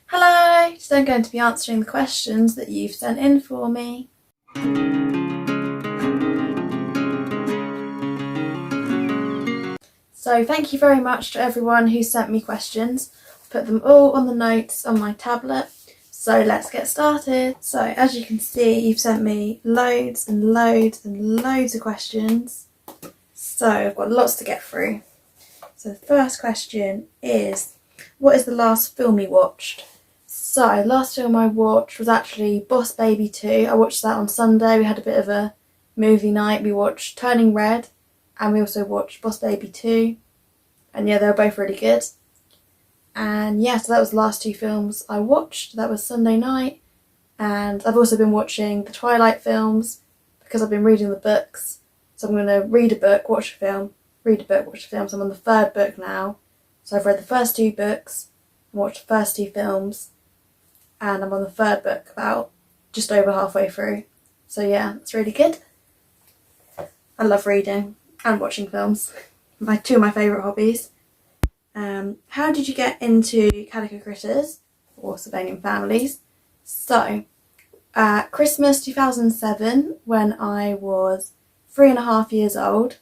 Hello! Today I'm going to be answering the questions that you've sent in for me. So thank you very much to everyone who sent me questions. I've put them all on the notes on my tablet. So let's get started. So as you can see, you've sent me loads and loads and loads of questions. So I've got lots to get through. So the first question is, what is the last film you watched? So, last film I watched was actually Boss Baby 2. I watched that on Sunday. We had a bit of a movie night. We watched Turning Red and we also watched Boss Baby 2. And yeah, they were both really good. And yeah, so that was the last two films I watched. That was Sunday night. And I've also been watching the Twilight films because I've been reading the books. So I'm going to read a book, watch a film, read a book, watch a film. So I'm on the third book now. So I've read the first two books and watched the first two films. And I'm on the third book, about just over halfway through. So yeah, it's really good. I love reading and watching films. Two of my favourite hobbies. How did you get into Calico critters or Sylvanian families? So, Christmas 2007, when I was 3.5 years old,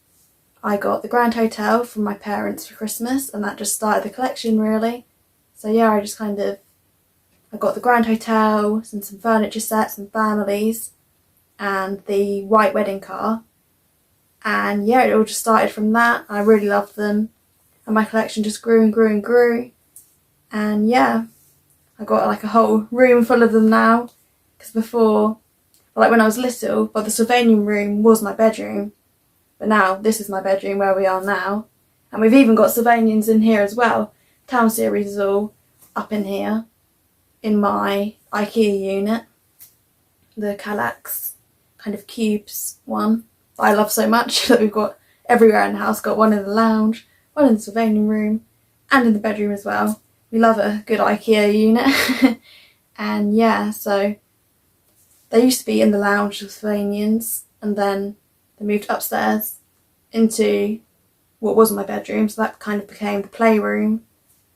I got the Grand Hotel from my parents for Christmas, and that just started the collection really. So yeah, I got the Grand Hotel and some furniture sets and families and the white wedding car. And yeah, it all just started from that. I really loved them. And my collection just grew and grew and grew. And yeah, I got like a whole room full of them now. Because before, like when I was little, the Sylvanian room was my bedroom. But now this is my bedroom where we are now. And we've even got Sylvanians in here as well. Town series is all up in here. In my IKEA unit, the Calico kind of cubes one that I love so much that we've got everywhere in the house. Got one in the lounge, one in the Sylvanian room, and in the bedroom as well. We love a good IKEA unit. And yeah, so they used to be in the lounge with Sylvanians, and then they moved upstairs into what was my bedroom, so that kind of became the playroom,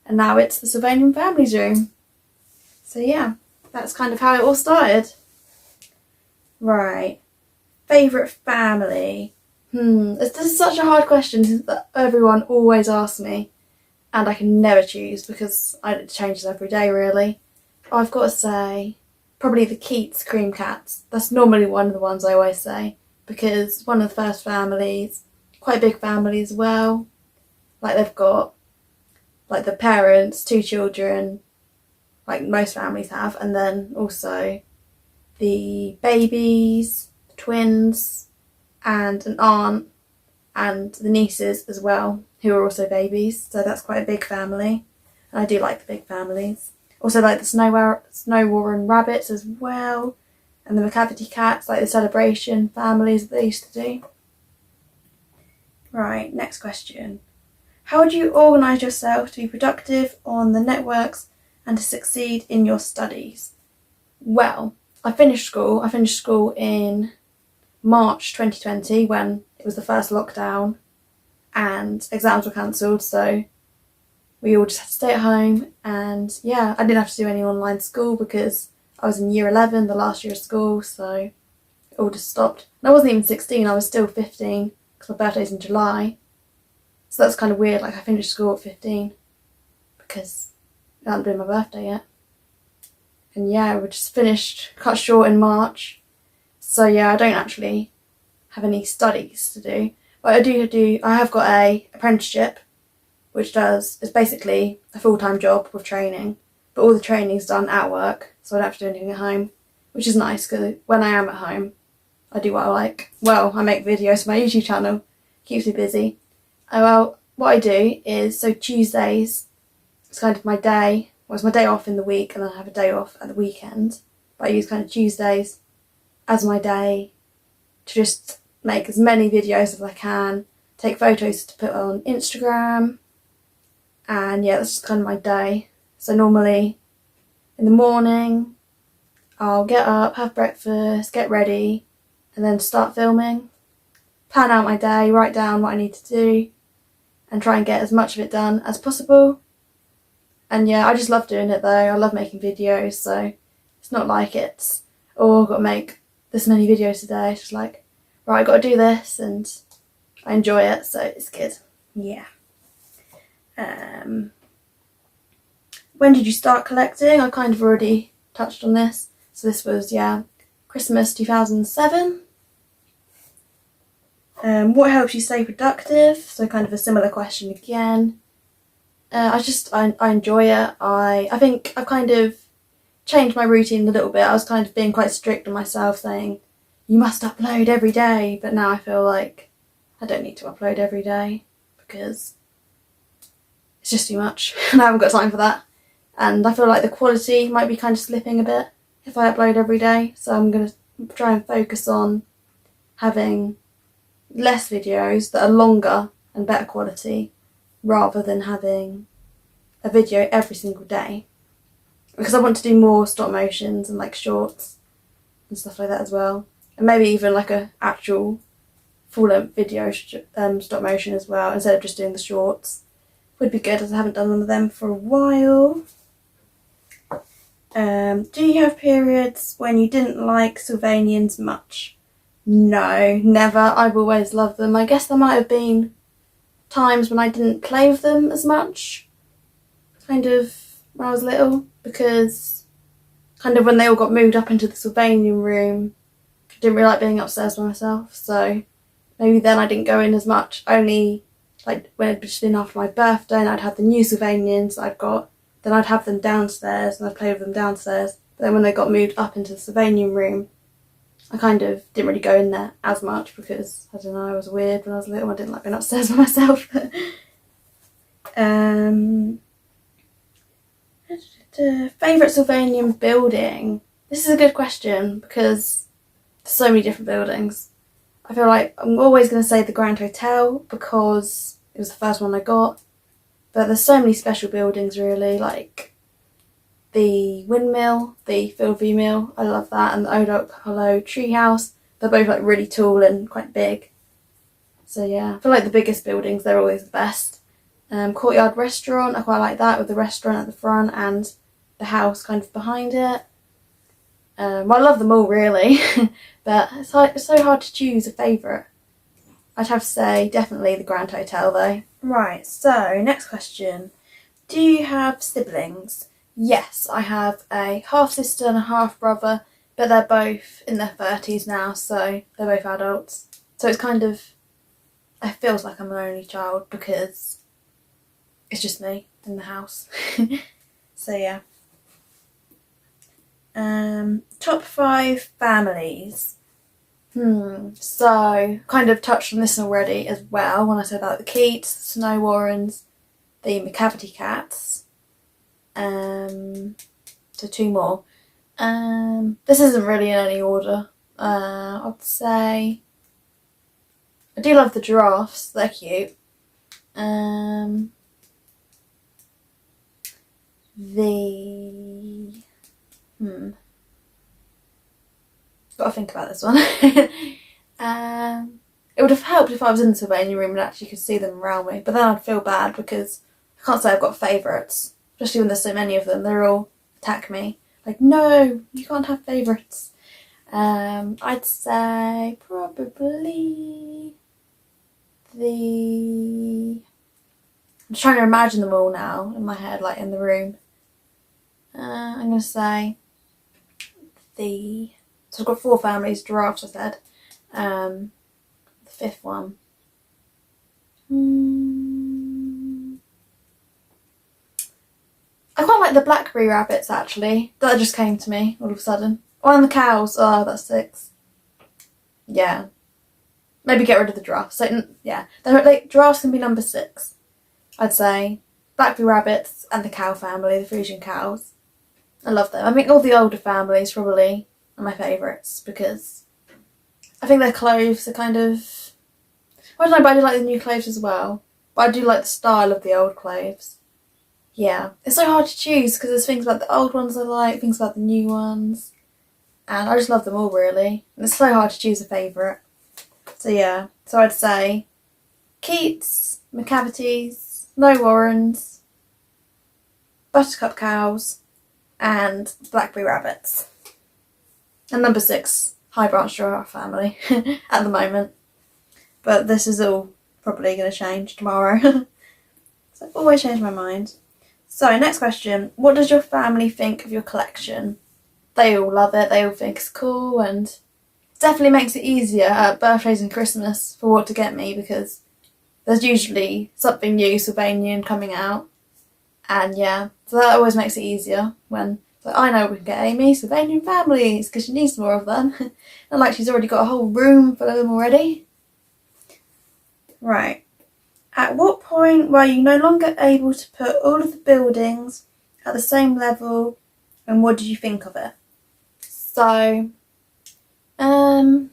and now it's the Sylvanian family's room. So yeah, that's kind of how it all started. Right. Favourite family? This is such a hard question that everyone always asks me. And I can never choose because it changes every day really. I've got to say, probably the Keats cream cats. That's normally one of the ones I always say. Because one of the first families, quite a big family as well. Like they've got like the parents, 2 children, like most families have, and then also the babies, the twins, and an aunt, and the nieces as well, who are also babies, so that's quite a big family, and I do like the big families. Also like the Snow Warren rabbits as well, and the McCavity cats, like the celebration families that they used to do. Right, next question. How would you organise yourself to be productive on the networks and to succeed in your studies? Well, I finished school in March 2020 when it was the first lockdown and exams were cancelled, so we all just had to stay at home. And yeah, I didn't have to do any online school because I was in year 11, the last year of school, so it all just stopped. And I wasn't even 16, I was still 15 because my birthday's in July. So that's kind of weird, like I finished school at 15 because it hadn't been my birthday yet. And yeah, we just cut short in March. So yeah, I don't actually have any studies to do. But I have got a apprenticeship, which is basically a full-time job with training. But all the training's done at work, so I don't have to do anything at home. Which is nice, because when I am at home, I do what I like. Well, I make videos for my YouTube channel. Keeps me busy. Well, what I do is, so Tuesdays, it's kind of my day. Well, it's my day off in the week, and then I have a day off at the weekend. But I use kind of Tuesdays as my day to just make as many videos as I can, take photos to put on Instagram, and yeah, that's just kind of my day. So normally in the morning, I'll get up, have breakfast, get ready, and then start filming. Plan out my day, write down what I need to do, and try and get as much of it done as possible. And yeah, I just love doing it though. I love making videos, so it's not like it's, oh, I've got to make this many videos today. It's just like, right, I've got to do this, and I enjoy it, so it's good. Yeah. When did you start collecting? I kind of already touched on this. So this was, yeah, Christmas 2007. What helps you stay productive? So kind of a similar question again. I enjoy it. I think I've kind of changed my routine a little bit. I was kind of being quite strict on myself, saying you must upload every day, but now I feel like I don't need to upload every day because it's just too much and I haven't got time for that. And I feel like the quality might be kind of slipping a bit if I upload every day, so I'm going to try and focus on having less videos that are longer and better quality rather than having a video every single day, because I want to do more stop motions and like shorts and stuff like that as well, and maybe even like a actual full-length video stop motion as well instead of just doing the shorts. Would be good, as I haven't done one of them for a while. Do you have periods when you didn't like Sylvanians much? No, never. I've always loved them. I guess there might have been times when I didn't play with them as much, kind of when I was little, because kind of when they all got moved up into the Sylvanian room, I didn't really like being upstairs by myself, so maybe then I didn't go in as much. Only like when it'd just been after my birthday and I'd have the new Sylvanians that I'd got, then I'd have them downstairs and I'd play with them downstairs. But then when they got moved up into the Sylvanian room, I kind of didn't really go in there as much because, I don't know, I was weird when I was little. I didn't like being upstairs by myself. Favourite Sylvanian building? This is a good question because there's so many different buildings. I feel like I'm always going to say the Grand Hotel because it was the first one I got. But there's so many special buildings really, like the windmill, the Filby Mill, I love that, and the Old Oak Hollow Treehouse. They're both like really tall and quite big. So yeah, I feel like the biggest buildings, they're always the best. Courtyard Restaurant, I quite like that, with the restaurant at the front and the house kind of behind it. Well, I love them all really, but it's so hard to choose a favourite. I'd have to say definitely the Grand Hotel though. Right, so next question. Do you have siblings? Yes, I have a half-sister and a half-brother, but they're both in their 30s now, so they're both adults. So it's kind of, it feels like I'm an only child because it's just me in the house. So yeah. Top 5 families. So kind of touched on this already as well when I said about the Keats, the Snow Warrens, the McCavity Cats. So 2 more. This isn't really in any order. I'd say I do love the giraffes, they're cute. Gotta think about this one. It would have helped if I was in the Sylvanian room and actually could see them around me, but then I'd feel bad because I can't say I've got favourites, especially when there's so many of them. They're all attack me. Like, no, you can't have favourites. I'd say probably I'm just trying to imagine them all now in my head, like in the room. I'm going to say so I've got 4 families, giraffes I said. The 5th one. I quite like the blackberry rabbits actually. That just came to me all of a sudden. Oh, and the cows. Oh, that's 6. Yeah. Maybe get rid of the giraffes. So, yeah. Like, giraffes can be number 6. I'd say blackberry rabbits and the cow family, the Frisian cows. I love them. I mean, all the older families probably are my favourites because I think their clothes are kind of, I don't know, but I do like the new clothes as well. But I do like the style of the old clothes. Yeah, it's so hard to choose because there's things about the old ones I like, things about the new ones, and I just love them all really. And it's so hard to choose a favourite. So yeah, so I'd say Keats, McCavities, Snow Warrens, buttercup cows, and blackberry rabbits. And number 6, high branch giraffe family at the moment. But this is all probably going to change tomorrow. So I've always changed my mind. So next question, what does your family think of your collection? They all love it, they all think it's cool, and it definitely makes it easier at birthdays and Christmas for what to get me, because there's usually something new Sylvanian coming out. And yeah, so that always makes it easier when I know we can get Amy Sylvanian families because she needs more of them. And like she's already got a whole room full of them already. Right. At what point were you no longer able to put all of the buildings at the same level, and what did you think of it? So, when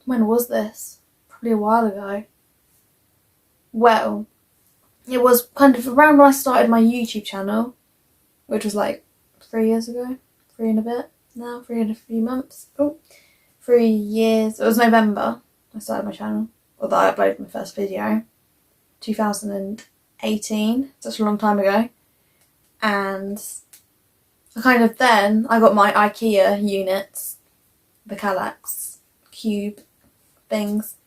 was this? Probably a while ago. Well, it was kind of around when I started my YouTube channel, which was like 3 years ago, 3 and a bit now, 3 and a few months. 3 years. It was November I started my channel, or that I uploaded my first video. 2018, such a long time ago. And I got my IKEA units, the Calico cube things,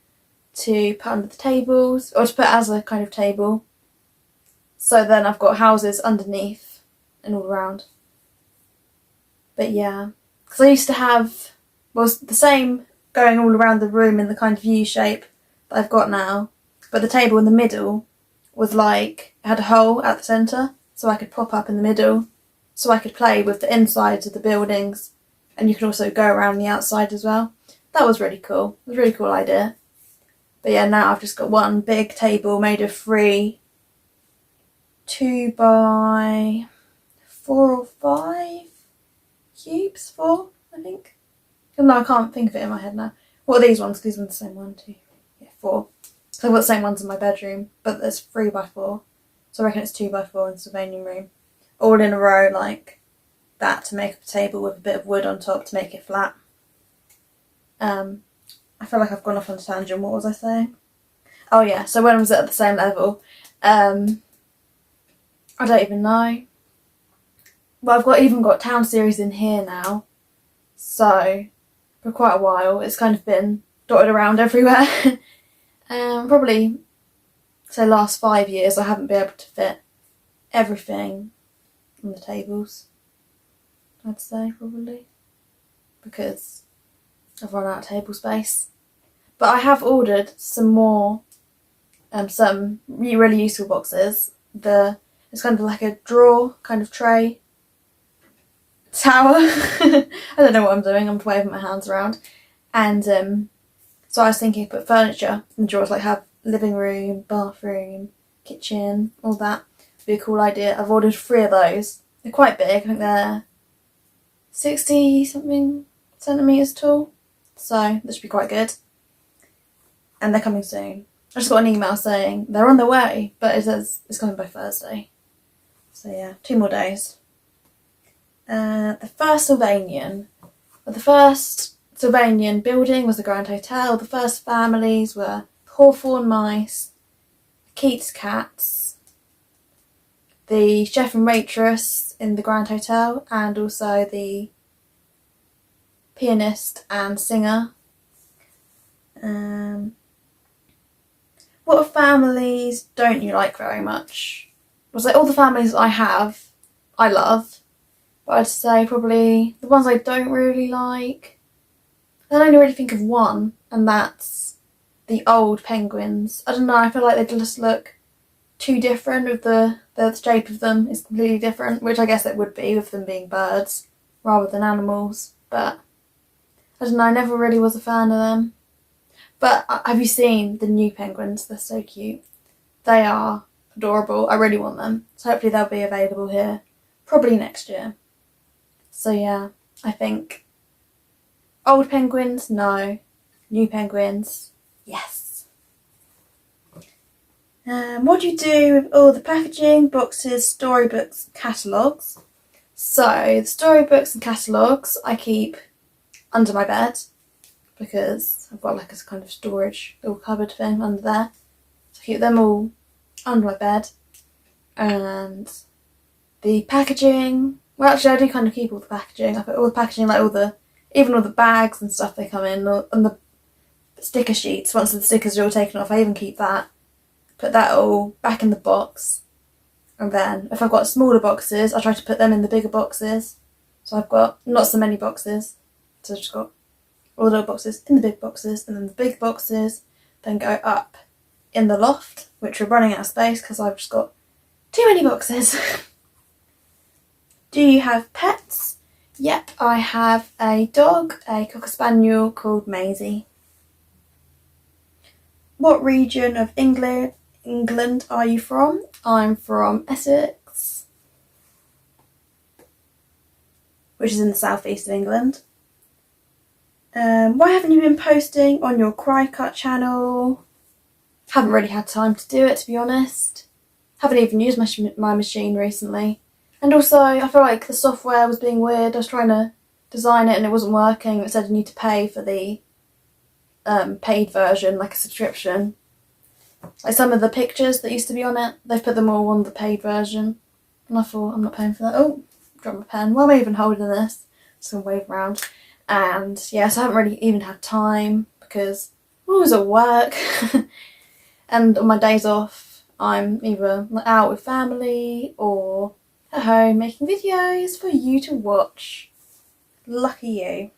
to put under the tables, or to put as a kind of table. So then I've got houses underneath and all around. But yeah, because I used to have, the same going all around the room in the kind of U shape that I've got now, but the table in the middle was like, it had a hole at the centre, so I could pop up in the middle, so I could play with the insides of the buildings, and you could also go around the outside as well. That was really cool. It was a really cool idea. But yeah, now I've just got one big table made of 3 2x4 or 5 cubes. 4, I think. No, I can't think of it in my head now. What are these ones? These ones are the same 1, 2, 4. So I've got the same ones in my bedroom, but there's 3x4. So I reckon it's 2x4 in the Sylvanian room. All in a row like that to make up a table with a bit of wood on top to make it flat. I feel like I've gone off on a tangent. What was I saying? Oh yeah, so when was it at the same level? I don't even know. Well, I've even got town series in here now. So for quite a while it's kind of been dotted around everywhere. Probably, say last 5 years, I haven't been able to fit everything on the tables, I'd say, probably, because I've run out of table space. But I have ordered some more, some really useful boxes. It's kind of like a drawer kind of tray tower. I don't know what I'm doing, I'm waving my hands around. And so I was thinking put furniture in the drawers, like have living room, bathroom, kitchen, all that. Would be a cool idea. I've ordered 3 of those. They're quite big, I think they're 60 something centimetres tall. So this should be quite good. And they're coming soon. I just got an email saying they're on their way, but it says it's coming by Thursday. So yeah, 2 more days. The first Sylvanian building was the Grand Hotel. The first families were Hawthorne mice, Keats cats, the chef and waitress in the Grand Hotel, and also the pianist and singer. What families don't you like very much? I was like, all the families I have, I love. But I'd say probably the ones I don't really like, I only really think of one, and that's the old penguins. I don't know, I feel like they just look too different with the shape of them is completely different, which I guess it would be with them being birds rather than animals, but I don't know, I never really was a fan of them. But have you seen the new penguins? They're so cute. They are adorable. I really want them. So hopefully they'll be available here probably next year. So yeah, I think old penguins, no. New penguins, yes. What do you do with all the packaging, boxes, storybooks, catalogues? So the storybooks and catalogues I keep under my bed because I've got like a kind of storage little cupboard thing under there. So I keep them all under my bed. And the packaging. Well, actually, I do kind of keep all the packaging. I put all the packaging, like even all the bags and stuff they come in, and the sticker sheets. Once the stickers are all taken off, I even keep that. Put that all back in the box. And then, if I've got smaller boxes, I try to put them in the bigger boxes. So I've got not so many boxes. So I've just got all the little boxes in the big boxes, and then the big boxes then go up in the loft, which we're running out of space because I've just got too many boxes. Do you have pets? Yep, I have a dog, a Cocker Spaniel called Maisie. What region of England are you from? I'm from Essex, which is in the southeast of England. Why haven't you been posting on your Cry Cut channel? Haven't really had time to do it, to be honest. Haven't even used my machine recently. And also, I feel like the software was being weird. I was trying to design it and it wasn't working. It said you need to pay for the paid version, like a subscription. Like some of the pictures that used to be on it, they've put them all on the paid version. And I thought, I'm not paying for that. Oh, dropped my pen. Why am I even holding this? Just gonna wave around. And yeah, so I haven't really even had time because I'm always at work. And on my days off, I'm either out with family or at home making videos for you to watch. Lucky you.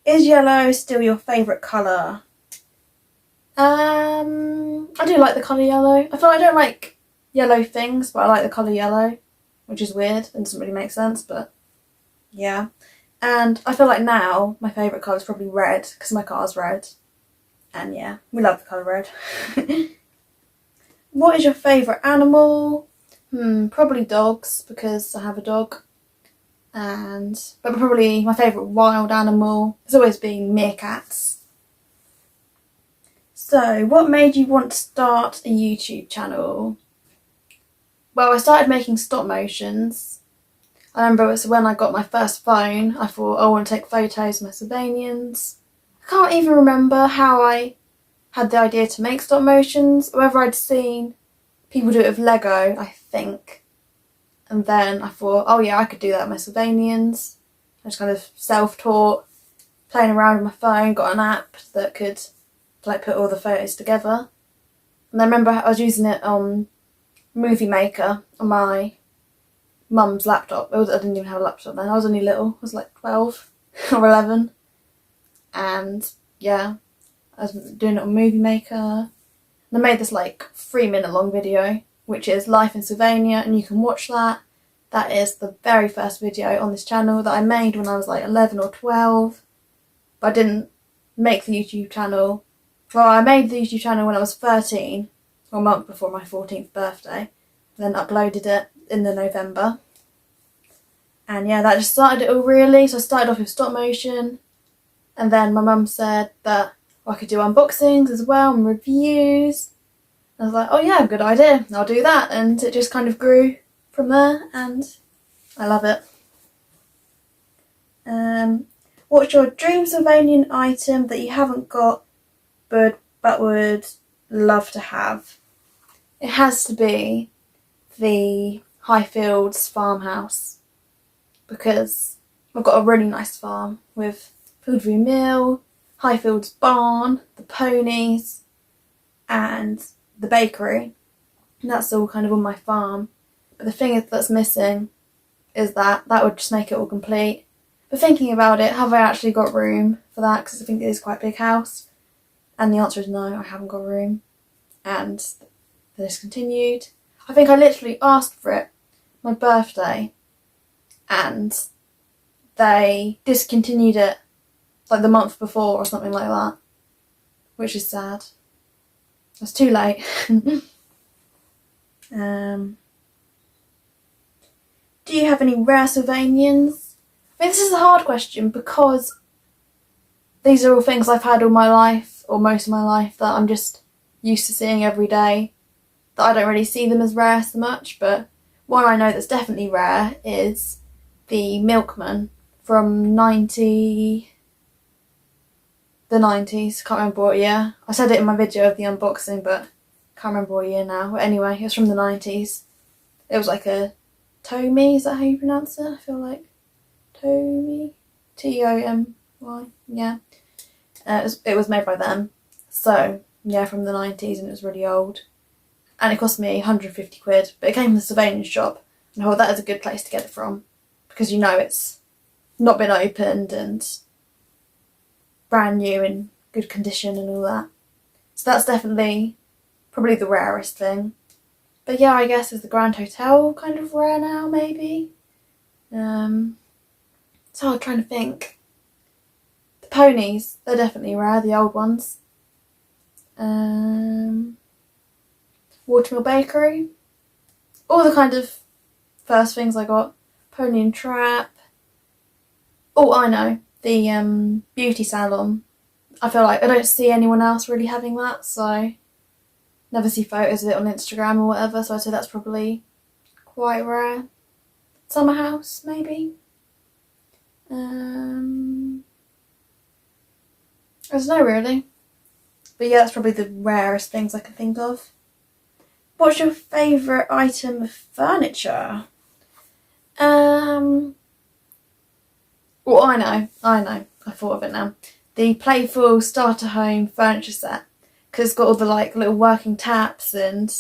Is yellow still your favourite colour? I do like the colour yellow. I feel like I don't like yellow things, but I like the colour yellow, which is weird and doesn't really make sense, but yeah. And I feel like now my favourite colour is probably red because my car's red. And yeah, we love the colour red. What is your favourite animal? Probably dogs because I have a dog. But probably my favourite wild animal has always been meerkats. So, what made you want to start a YouTube channel? Well, I started making stop motions. I remember it was when I got my first phone. I thought, I want to take photos of my Sylvanians. I can't even remember how I had the idea to make stop motions, or whether I'd seen people do it with Lego, I think. And then I thought, oh yeah, I could do that with my Sylvanians. I just kind of self-taught, playing around with my phone, got an app that could like put all the photos together. And I remember I was using it on Movie Maker on my mum's laptop. I didn't even have a laptop then, I was only little, I was like 12 or 11. And yeah, I was doing it on Movie Maker. And I made this like 3-minute long video, which is Life in Sylvania, and you can watch that. That is the very first video on this channel that I made when I was like 11 or 12. But I didn't make the YouTube channel. Well, I made the YouTube channel when I was 13, or a month before my 14th birthday. Then uploaded it in the November. And yeah, that just started it all really. So I started off with stop motion. And then my mum said that I could do unboxings as well and reviews. I was like, oh yeah, good idea, I'll do that. And it just kind of grew from there and I love it. What's your dream Sylvanian item that you haven't got but would love to have? It has to be the Highfields farmhouse because I've got a really nice farm with Fieldview Mill, Highfields barn, the ponies and the bakery, and that's all kind of on my farm. But the thing that's missing is that would just make it all complete. But thinking about it, have I actually got room for that? Because I think it is quite a big house. And the answer is no, I haven't got room. And this continued. I think I literally asked for it my birthday and they discontinued it like the month before or something like that, which is sad. It's too late. Do you have any rare Sylvanians? I mean, this is a hard question because these are all things I've had all my life, or most of my life, that I'm just used to seeing every day, that I don't really see them as rare so much. But one I know that's definitely rare is the milkman from the 90s, can't remember what year. I said it in my video of the unboxing, but can't remember what year now. But anyway, it was from the 90s. It was like a Tomy, is that how you pronounce it? I feel like Tomy, Tomy, yeah. It was made by them, so yeah, from the 90s, and it was really old. And it cost me 150 quid, but it came from the Sylvanian shop. And I thought that is a good place to get it from, because you know it's not been opened and brand new in good condition and all that. So that's definitely probably the rarest thing. But yeah, I guess is the Grand Hotel kind of rare now, maybe? So I'm trying to think. The ponies, they're definitely rare, the old ones. Watermill Bakery. All the kind of first things I got. Pony and Trap. Oh, I know. The beauty salon. I feel like I don't see anyone else really having that, so never see photos of it on Instagram or whatever, so I'd say that's probably quite rare. Summer House, maybe? I don't know really. But yeah, that's probably the rarest things I can think of. What's your favourite item of furniture? Well, I know. I thought of it now. The Playful Starter Home furniture set. Because it's got all the like little working taps and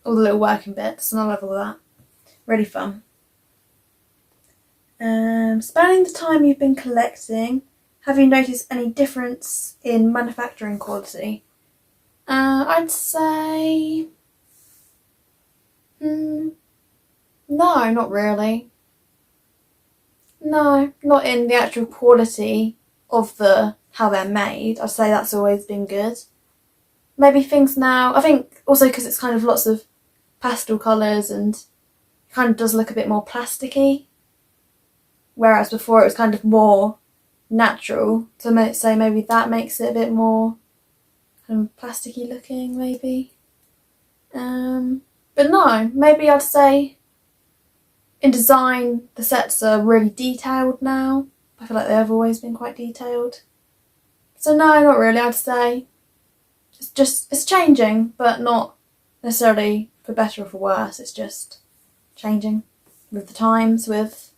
all the little working bits, and I love all that. Really fun. Spanning the time you've been collecting, have you noticed any difference in manufacturing quality? I'd say... no, not really. No, not in the actual quality of how they're made. I'd say that's always been good. Maybe things now, I think also because it's kind of lots of pastel colours and it kind of does look a bit more plasticky. Whereas before it was kind of more natural. So maybe that makes it a bit more kind of plasticky looking, maybe. But no, maybe I'd say in design the sets are really detailed now. I feel like they've always been quite detailed. So no, not really, I'd say. It's changing, but not necessarily for better or for worse. It's just changing with the times, with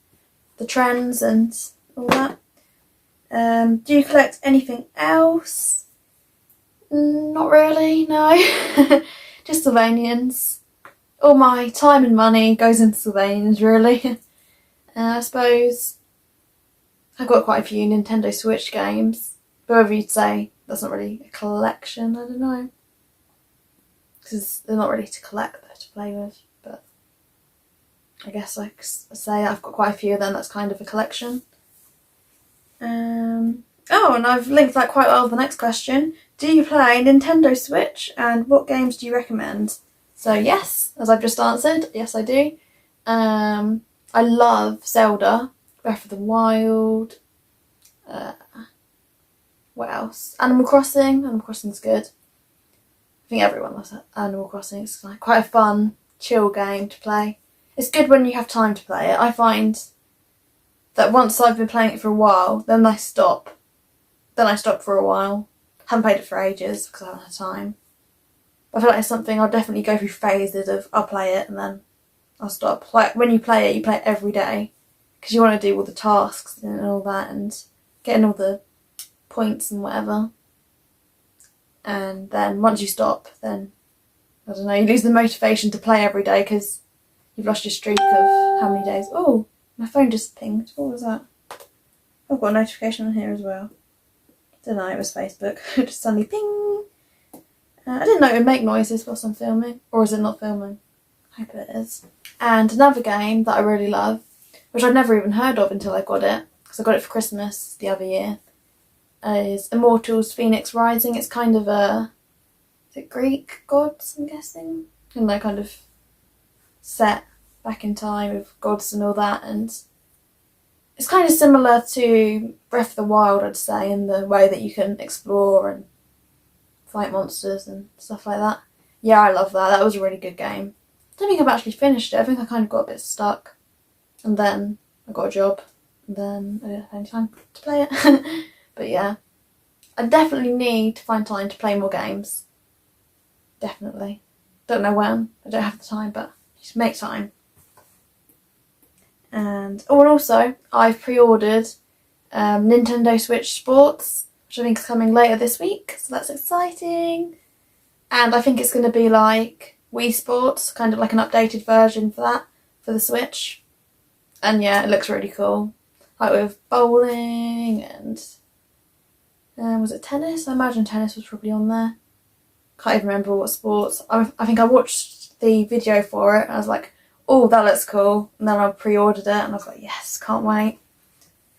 the trends and all that. Do you collect anything else? Not really, no. Just Sylvanians. All my time and money goes into Sylvanians, really. I suppose I've got quite a few Nintendo Switch games. But whether you'd say that's not really a collection, I don't know. Because they're not really to collect, they're to play with. But I guess I say I've got quite a few of them, that's kind of a collection. Oh, and I've linked that quite well with the next question. Do you play Nintendo Switch, and what games do you recommend? So yes, as I've just answered, yes I do. I love Zelda, Breath of the Wild. What else? Animal Crossing. Animal Crossing's good. I think everyone loves Animal Crossing. It's like quite a fun, chill game to play. It's good when you have time to play it. I find that once I've been playing it for a while, then I stop. Then I stop for a while. Haven't played it for ages because I haven't had time. But I feel like it's something I'll definitely go through phases of I'll play it and then I'll stop. Like when you play it every day because you want to do all the tasks and all that and getting all the points and whatever. And then once you stop, then I don't know, you lose the motivation to play every day because you've lost your streak of how many days. Oh, my phone just pinged. What was that? I've got a notification on here as well. Don't know, it was Facebook. Just suddenly ping. I didn't know it would make noises whilst I'm filming. Or is it not filming? I hope it is. And another game that I really love, which I'd never even heard of until I got it, because I got it for Christmas the other year, is Immortals Phoenix Rising. It's kind of is it Greek gods, I'm guessing? And they're kind of set back in time with gods and all that, and it's kind of similar to Breath of the Wild, I'd say, in the way that you can explore and fight monsters and stuff like that. Yeah, I love that. That was a really good game. I don't think I've actually finished it. I think I kind of got a bit stuck. And then I got a job. And then I didn't have any time to play it. But yeah, I definitely need to find time to play more games. Definitely. Don't know when. I don't have the time, but just make time. And also I've pre-ordered Nintendo Switch Sports, which I think is coming later this week, so that's exciting. And I think it's going to be like Wii Sports, kind of like an updated version for that, for the Switch. And yeah, it looks really cool. Like with bowling and was it tennis? I imagine tennis was probably on there. Can't even remember what sports. I think I watched the video for it and I was like, oh, that looks cool. And then I pre-ordered it and I was like, yes, can't wait.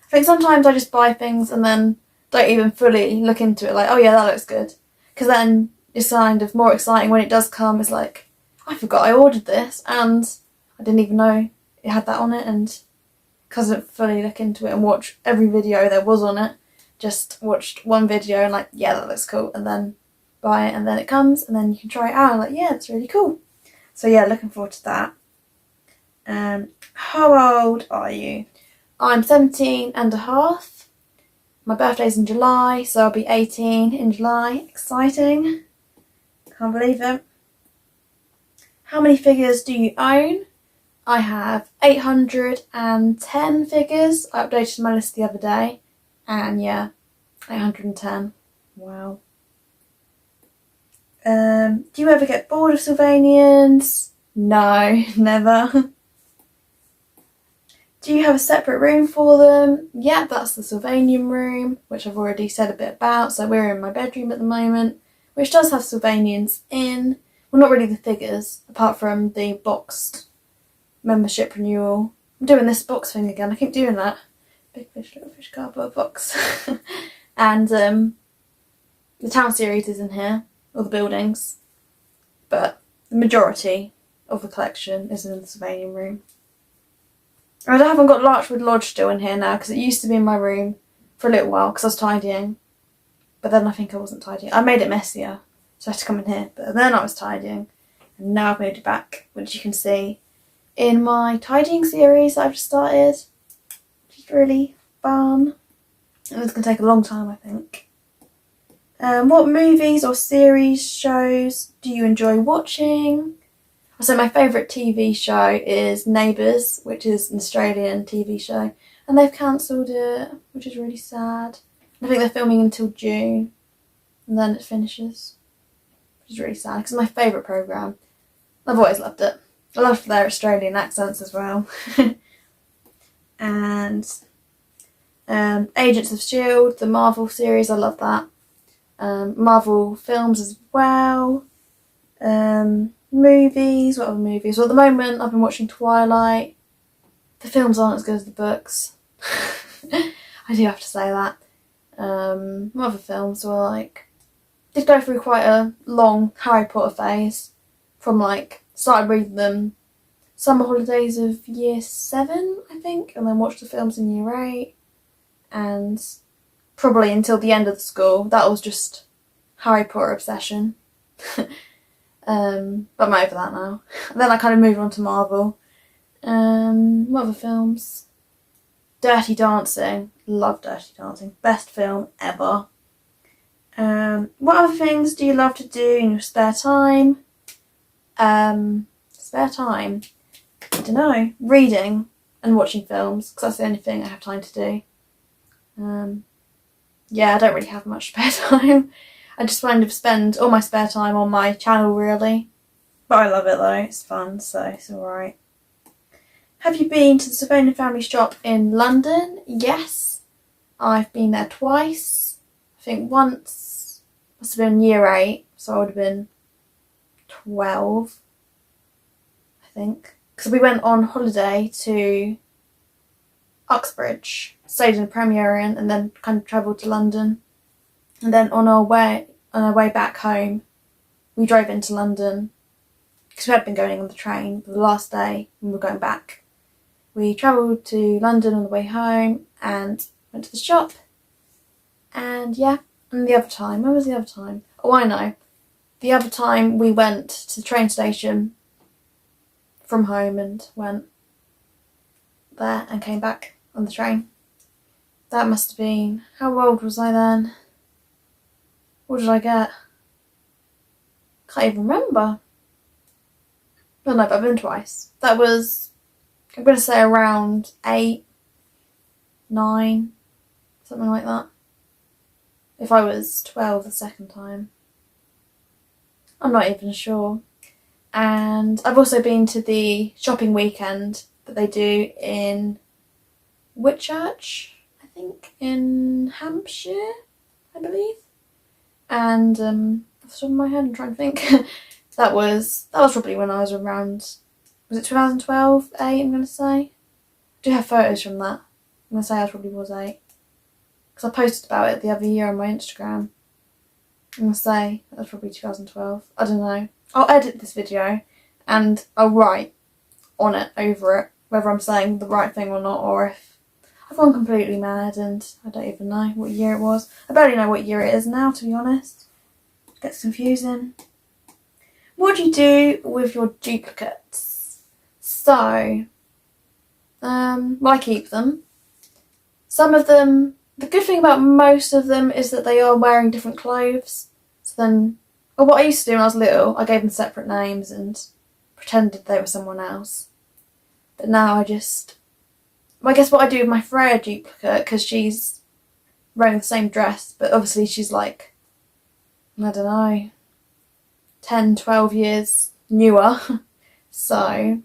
I think sometimes I just buy things and then don't even fully look into it, like, oh yeah, that looks good. Because then it's kind of more exciting when it does come. It's like, I forgot I ordered this and I didn't even know it had that on it, and because I didn't fully look into it and watch every video there was on it, just watched one video and like, yeah, that looks cool, and then buy it, and then it comes and then you can try it out and like, yeah, it's really cool. So yeah, looking forward to that. How old are you? I'm 17 and a half. My birthday's in July, so I'll be 18 in July. Exciting. Can't believe it. How many figures do you own? I have 810 figures. I updated my list the other day. And yeah, 810. Wow. Do you ever get bored of Sylvanians? No, never. Do you have a separate room for them? Yeah, that's the Sylvanian room, which I've already said a bit about. So we're in my bedroom at the moment, which does have Sylvanians in. Well, not really the figures, apart from the boxed membership renewal. I'm doing this box thing again. I keep doing that. Big fish, little fish, cardboard box. And the town series is in here, all the buildings. But the majority of the collection is in the Sylvanian room. I haven't got Larchwood Lodge still in here now because it used to be in my room for a little while because I was tidying. But then I think I wasn't tidying. I made it messier, so I had to come in here. But then I was tidying, and now I've moved it back, which you can see in my tidying series that I've just started, which is really fun. And it's going to take a long time, I think. What movies or series, shows do you enjoy watching? So my favourite TV show is Neighbours, which is an Australian TV show, and they've cancelled it, which is really sad. I think they're filming until June, and then it finishes, which is really sad because it's my favourite programme. I've always loved it. I love their Australian accents as well. And Agents of S.H.I.E.L.D., the Marvel series, I love that. Marvel films as well. Movies, what other movies? Well, at the moment I've been watching Twilight. The films aren't as good as the books. I do have to say that. What other films were like... Did go through quite a long Harry Potter phase. From like, started reading them summer holidays of year 7, I think, and then watched the films in year 8. And probably until the end of the school, that was just Harry Potter obsession. But I'm over that now. And then I kind of moved on to Marvel. What other films? Dirty Dancing. Love Dirty Dancing. Best film ever. What other things do you love to do in your spare time? Spare time? I don't know. Reading and watching films, because that's the only thing I have time to do. Yeah, I don't really have much spare time. I just kind of spend all my spare time on my channel, really. But I love it though, it's fun, so it's alright. Have you been to the Sylvanian family shop in London? Yes. I've been there twice. I think once must have been year 8, so I would have been 12, I think. Because we went on holiday to Uxbridge, stayed in the Premier Inn, and then kind of travelled to London. And then on our way back home, we drove into London because we had been going on the train. But the last day when we were going back, we travelled to London on the way home and went to the shop. And yeah, and the other time, when was the other time? Oh, I know. The other time we went to the train station from home and went there and came back on the train. That must have been, how old was I then? What did I get? Can't even remember. Oh no, but I've been twice. That was I'm going to say around 8, 9, something like that. If I was 12 the second time. I'm not even sure. And I've also been to the shopping weekend that they do in Whitchurch, I think, in Hampshire, I believe. And off the top of my head, I'm trying to think. that was probably when I was around, was it 2012, 8, I'm going to say? I do have photos from that. I'm going to say I probably was 8. Because I posted about it the other year on my Instagram. I'm going to say that was probably 2012. I don't know. I'll edit this video and I'll write on it, over it, whether I'm saying the right thing or not, or if I've gone completely mad and I don't even know what year it was. I barely know what year it is now, to be honest. It gets confusing. What do you do with your duplicates? So, well, I keep them. Some of them, the good thing about most of them is that they are wearing different clothes. So then, well, what I used to do when I was little, I gave them separate names and pretended they were someone else. But now I guess what I do with my Freya duplicate, because she's wearing the same dress, but obviously she's like, I don't know, 10, 12 years newer. So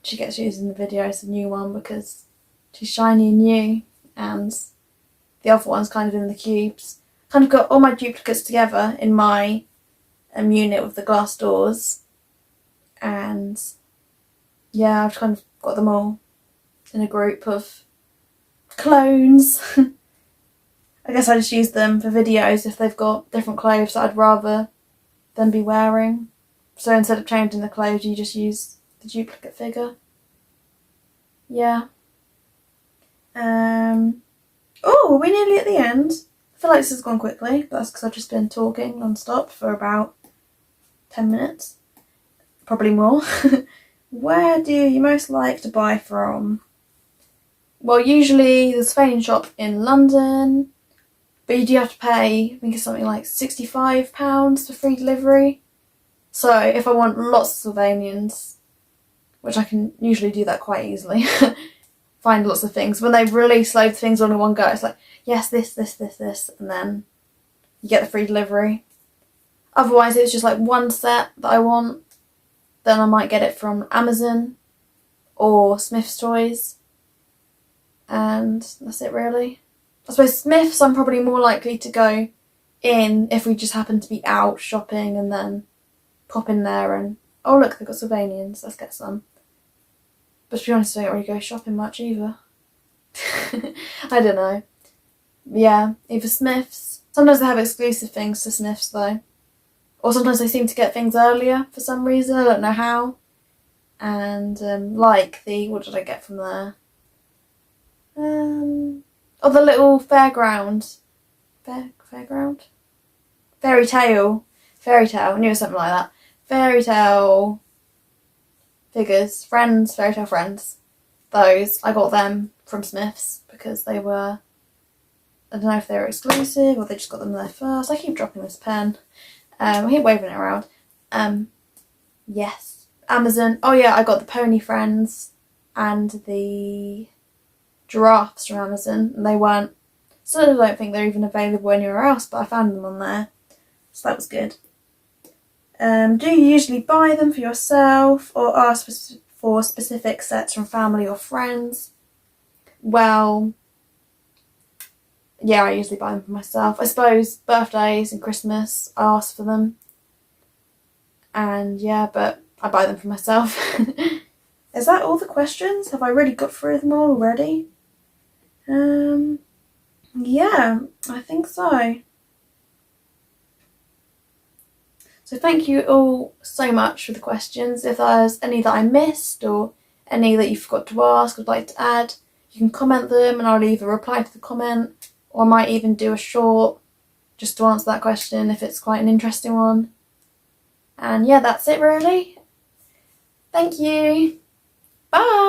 she gets used in the video as a new one because she's shiny and new, and the other one's kind of in the cubes. Kind of got all my duplicates together in my unit with the glass doors, and yeah, I've kind of got them all in a group of clones. I guess I just use them for videos if they've got different clothes that I'd rather them be wearing. So instead of changing the clothes, you just use the duplicate figure. Yeah. Oh, we're nearly at the end. I feel like this has gone quickly, but that's because I've just been talking non-stop for about 10 minutes. Probably more. Where do you most like to buy from? Well, usually the Sylvanian shop in London, but you do have to pay, I think it's something like £65 for free delivery. So if I want lots of Sylvanians, which I can usually do that quite easily, find lots of things. When they release loads of things all in one go, it's like, yes, this, and then you get the free delivery. Otherwise, it's just like one set that I want, then I might get it from Amazon or Smith's Toys, and that's it really. I suppose Smith's I'm probably more likely to go in if we just happen to be out shopping and then pop in there and, oh look, they've got Sylvanians, let's get some. But to be honest, I don't really go shopping much either. I don't know. Yeah, either Smith's. Sometimes they have exclusive things to Smith's though. Or sometimes they seem to get things earlier for some reason, I don't know how. And like the, what did I get from there? Oh, the little fairground. Fairground? Fairy tale. I knew it was something like that. Fairy tale figures. Friends, fairy tale friends. Those, I got them from Smith's because they were, I don't know if they were exclusive or they just got them there first. I keep dropping this pen. I keep waving it around. Yes. Amazon. Oh yeah, I got the pony friends and the giraffes from Amazon, and they weren't, still don't think they're even available anywhere else, but I found them on there, so that was good. Do you usually buy them for yourself or ask for specific sets from family or friends? Well, yeah, I usually buy them for myself. I suppose birthdays and Christmas, I ask for them. And yeah, but I buy them for myself. Is that all the questions? Have I really got through them all already? Yeah, I think so. So thank you all so much for the questions. If there's any that I missed or any that you forgot to ask or would like to add, you can comment them and I'll either reply to the comment or I might even do a short just to answer that question if it's quite an interesting one. And yeah, that's it really. Thank you. Bye.